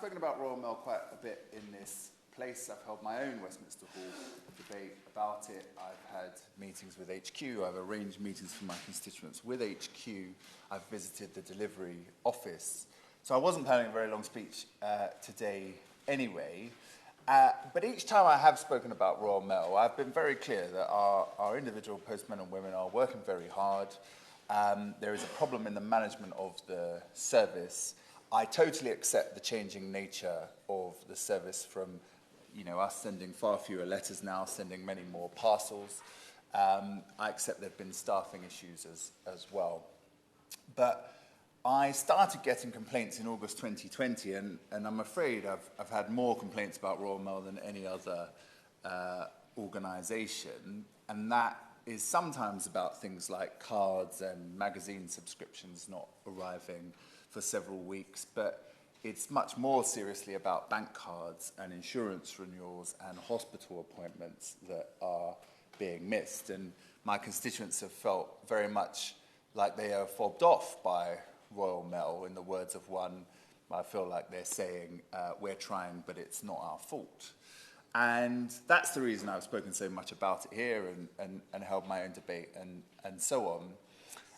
spoken about Royal Mail quite a bit in this place. I've held my own Westminster Hall debate about it. I've had meetings with HQ. I've arranged meetings for my constituents with HQ. I've visited the delivery office. So I wasn't planning a very long speech today anyway. But each time I have spoken about Royal Mail, I've been very clear that our individual postmen and women are working very hard. There is a problem in the management of the service. I totally accept the changing nature of the service from, us sending far fewer letters now, sending many more parcels. I accept there have been staffing issues as well. But I started getting complaints in August 2020, and I'm afraid I've had more complaints about Royal Mail than any other organisation, and that is sometimes about things like cards and magazine subscriptions not arriving for several weeks, but it's much more seriously about bank cards and insurance renewals and hospital appointments that are being missed. And my constituents have felt very much like they are fobbed off by Royal Mail. In the words of one, I feel like they're saying, we're trying, but it's not our fault. And that's the reason I've spoken so much about it here and held my own debate and so on.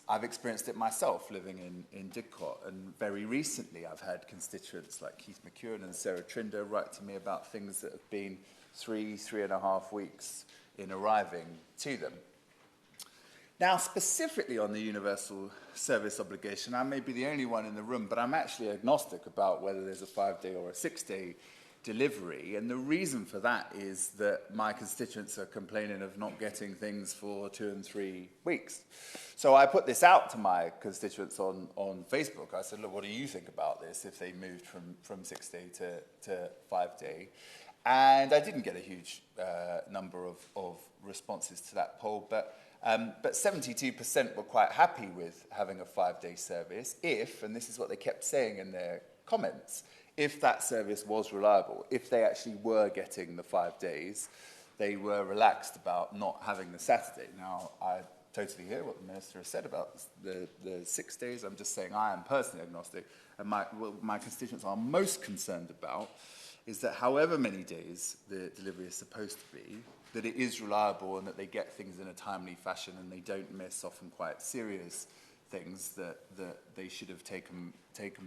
I've experienced it myself living in Didcot, and very recently I've had constituents like Keith McEwen and Sarah Trinder write to me about things that have been 3.5 weeks in arriving to them. Now, specifically on the universal service obligation, I may be the only one in the room, but I'm actually agnostic about whether there's a 5-day or a 6-day delivery. And the reason for that is that my constituents are complaining of not getting things for 2 and 3 weeks. So I put this out to my constituents on Facebook. I said, look, what do you think about this if they moved from 6-day to 5-day? And I didn't get a huge number of responses to that poll, but 72% were quite happy with having a 5-day service if, and this is what they kept saying in their comments, if that service was reliable, if they actually were getting the 5 days, they were relaxed about not having the Saturday. Now, I totally hear what the Minister has said about the 6 days. I'm just saying I am personally agnostic, and what my constituents are most concerned about is that however many days the delivery is supposed to be, that it is reliable and that they get things in a timely fashion and they don't miss often quite serious things that they should have taken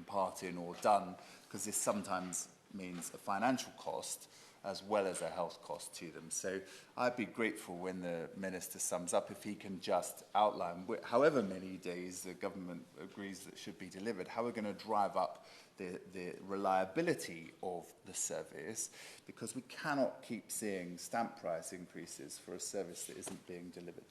part in or done, because this sometimes means a financial cost as well as a health cost to them. So I'd be grateful when the Minister sums up if he can just outline however many days the government agrees that should be delivered, how we're going to drive up the reliability of the service, because we cannot keep seeing stamp price increases for a service that isn't being delivered.